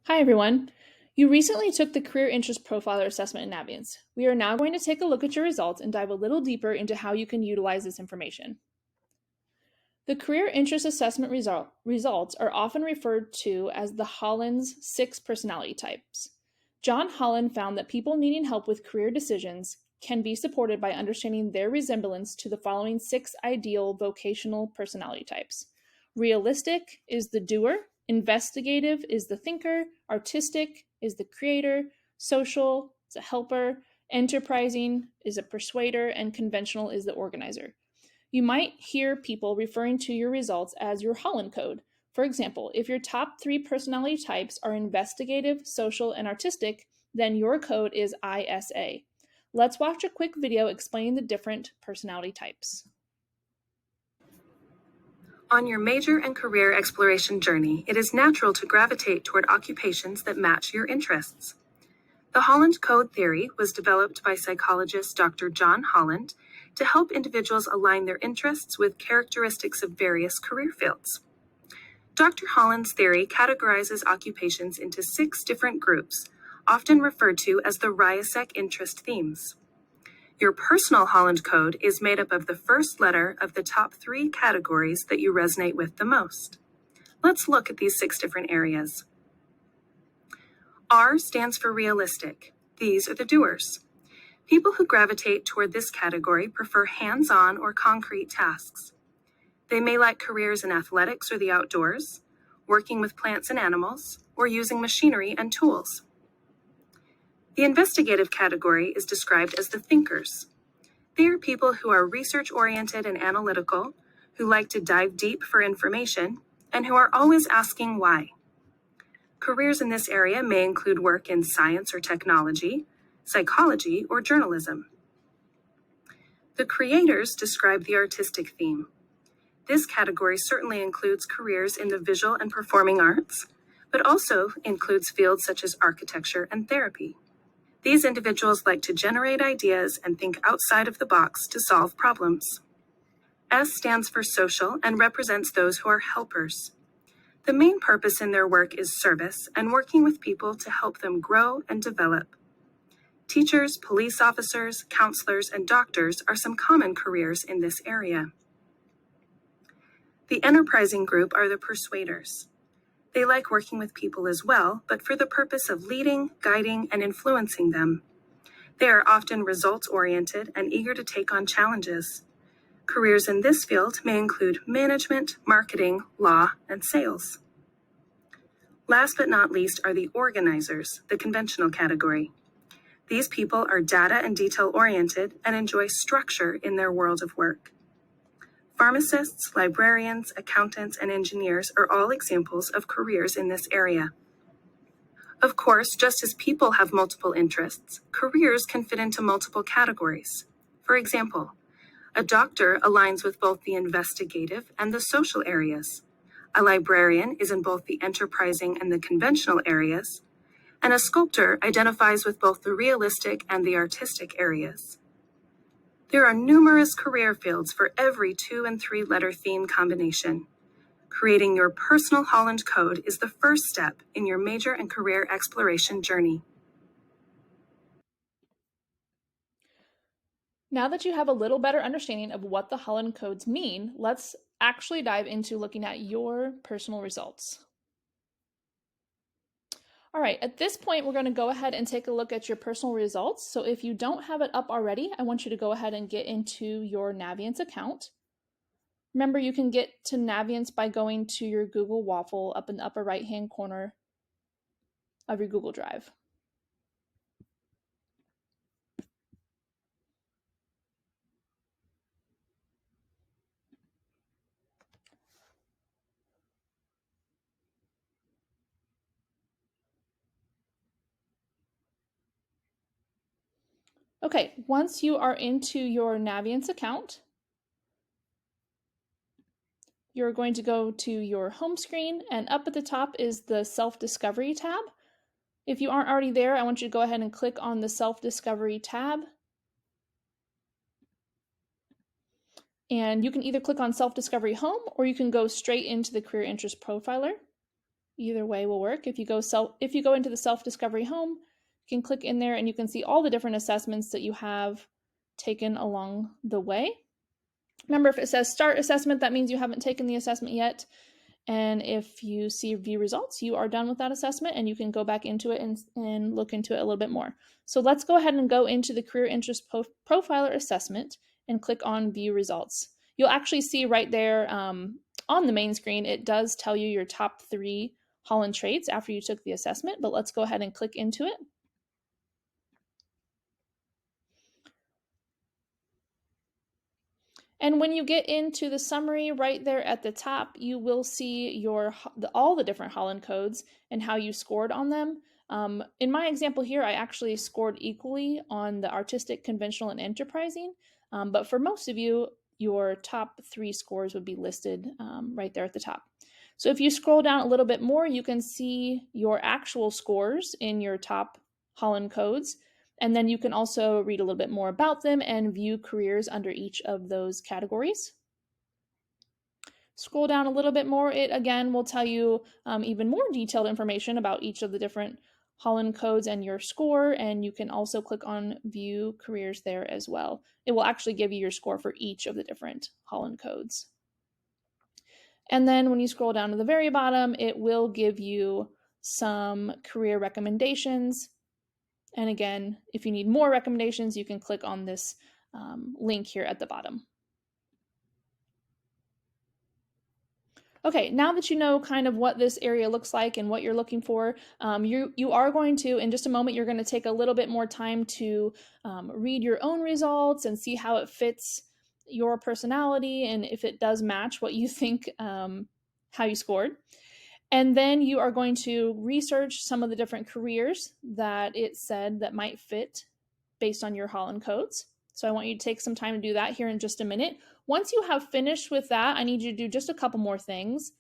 Hi, everyone. You recently took the Career Interest Profiler assessment in Naviance. We are now going to take a look at your results and dive a little deeper into how you can utilize this information. The Career Interest Assessment results are often referred to as the Holland's 6 personality types. John Holland found that people needing help with career decisions can be supported by understanding their resemblance to the following 6 ideal vocational personality types. Realistic is the doer, investigative is the thinker, artistic is the creator, social is a helper, enterprising is a persuader, and conventional is the organizer. You might hear people referring to your results as your Holland code. For example, if your top 3 personality types are investigative, social, and artistic, then your code is ISA. Let's watch a quick video explaining the different personality types. On your major and career exploration journey, it is natural to gravitate toward occupations that match your interests. The Holland Code theory was developed by psychologist Dr. John Holland to help individuals align their interests with characteristics of various career fields. Dr. Holland's theory categorizes occupations into 6 different groups, often referred to as the RIASEC interest themes. Your personal Holland code is made up of the first letter of the top 3 categories that you resonate with the most. Let's look at these 6 different areas. R stands for realistic. These are the doers. People who gravitate toward this category prefer hands-on or concrete tasks. They may like careers in athletics or the outdoors, working with plants and animals, or using machinery and tools. The investigative category is described as the thinkers. They are people who are research-oriented and analytical, who like to dive deep for information, and who are always asking why. Careers in this area may include work in science or technology, psychology, or journalism. The creators describe the artistic theme. This category certainly includes careers in the visual and performing arts, but also includes fields such as architecture and therapy. These individuals like to generate ideas and think outside of the box to solve problems. S stands for social and represents those who are helpers. The main purpose in their work is service and working with people to help them grow and develop. Teachers, police officers, counselors, and doctors are some common careers in this area. The enterprising group are the persuaders. They like working with people as well, but for the purpose of leading, guiding, and influencing them. They are often results-oriented and eager to take on challenges. Careers in this field may include management, marketing, law, and sales. Last but not least are the organizers, the conventional category. These people are data and detail-oriented and enjoy structure in their world of work. Pharmacists, librarians, accountants, and engineers are all examples of careers in this area. Of course, just as people have multiple interests, careers can fit into multiple categories. For example, a doctor aligns with both the investigative and the social areas. A librarian is in both the enterprising and the conventional areas, and a sculptor identifies with both the realistic and the artistic areas. There are numerous career fields for every 2- and 3-letter theme combination. Creating your personal Holland code is the first step in your major and career exploration journey. Now that you have a little better understanding of what the Holland codes mean, let's actually dive into looking at your personal results. All right, at this point, we're going to go ahead and take a look at your personal results. So if you don't have it up already, I want you to go ahead and get into your Naviance account. Remember, you can get to Naviance by going to your Google Waffle up in the upper right-hand corner of your Google Drive. Okay, once you are into your Naviance account, you're going to go to your home screen, and up at the top is the Self-Discovery tab. If you aren't already there, I want you to go ahead and click on the Self-Discovery tab. And you can either click on Self-Discovery Home, or you can go straight into the Career Interest Profiler. Either way will work. If you go into the self-discovery home, you can click in there and you can see all the different assessments that you have taken along the way. Remember, if it says start assessment, that means you haven't taken the assessment yet. And if you see view results, you are done with that assessment and you can go back into it and look into it a little bit more. So let's go ahead and go into the Career Interest Profiler assessment and click on view results. You'll actually see right there on the main screen, it does tell you your top 3 Holland traits after you took the assessment, but let's go ahead and click into it. And when you get into the summary right there at the top, you will see all the different Holland codes and how you scored on them. In my example here, I actually scored equally on the artistic, conventional, and enterprising. But for most of you, your top 3 scores would be listed right there at the top. So if you scroll down a little bit more, you can see your actual scores in your top Holland codes. And then you can also read a little bit more about them and view careers under each of those categories. Scroll down a little bit more, it again will tell you even more detailed information about each of the different Holland codes and your score, and you can also click on view careers there as well. It will actually give you your score for each of the different Holland codes. And then when you scroll down to the very bottom, it will give you some career recommendations. And again, if you need more recommendations, you can click on this link here at the bottom. Okay, now that you know kind of what this area looks like and what you're looking for, you are going to, in just a moment, you're going to take a little bit more time to read your own results and see how it fits your personality and if it does match what you think, how you scored. And then you are going to research some of the different careers that it said that might fit based on your Holland codes. So I want you to take some time to do that here in just a minute. Once you have finished with that, I need you to do just a couple more things.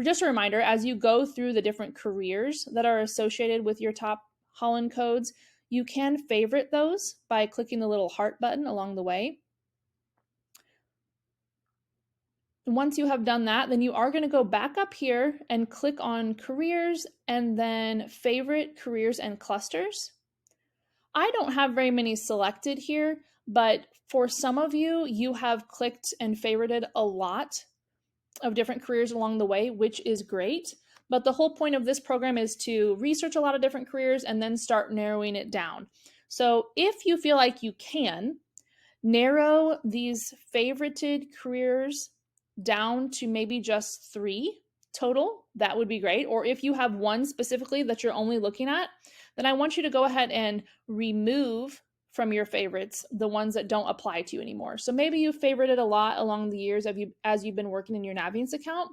Just a reminder, as you go through the different careers that are associated with your top Holland codes, you can favorite those by clicking the little heart button along the way. Once you have done that, then you are going to go back up here and click on careers and then favorite careers and clusters. I don't have very many selected here, but for some of you, you have clicked and favorited a lot of different careers along the way, which is great. But the whole point of this program is to research a lot of different careers and then start narrowing it down. So if you feel like you can, narrow these favorited careers down to maybe just 3 total, that would be great. Or if you have one specifically that you're only looking at, then I want you to go ahead and remove from your favorites the ones that don't apply to you anymore. So maybe you favorited a lot along the years as you've been working in your Naviance account,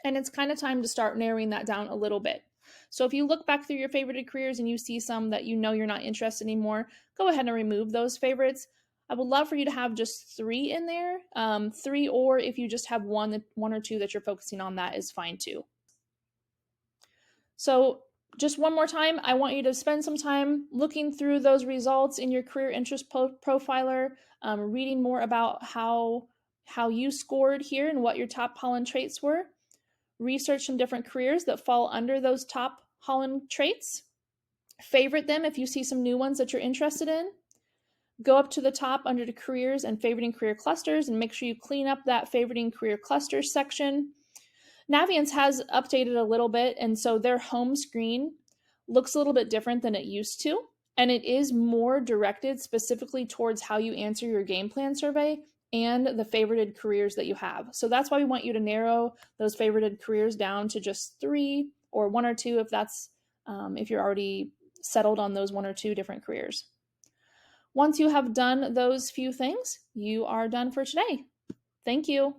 and it's kind of time to start narrowing that down a little bit. So if you look back through your favorited careers and you see some that you know you're not interested anymore, go ahead and remove those favorites. I would love for you to have just 3 in there, 3, or if you just have one or 2 that you're focusing on, that is fine too. So just one more time, I want you to spend some time looking through those results in your Career Interest Profiler, reading more about how you scored here and what your top Holland traits were. Research some different careers that fall under those top Holland traits. Favorite them if you see some new ones that you're interested in. Go up to the top under the careers and favoriting career clusters and make sure you clean up that favoriting career clusters section. Naviance has updated a little bit, and so their home screen looks a little bit different than it used to, and it is more directed specifically towards how you answer your game plan survey and the favorited careers that you have. So that's why we want you to narrow those favorited careers down to just 3 or 1 or 2 if that's if you're already settled on those 1 or 2 different careers. Once you have done those few things, you are done for today. Thank you.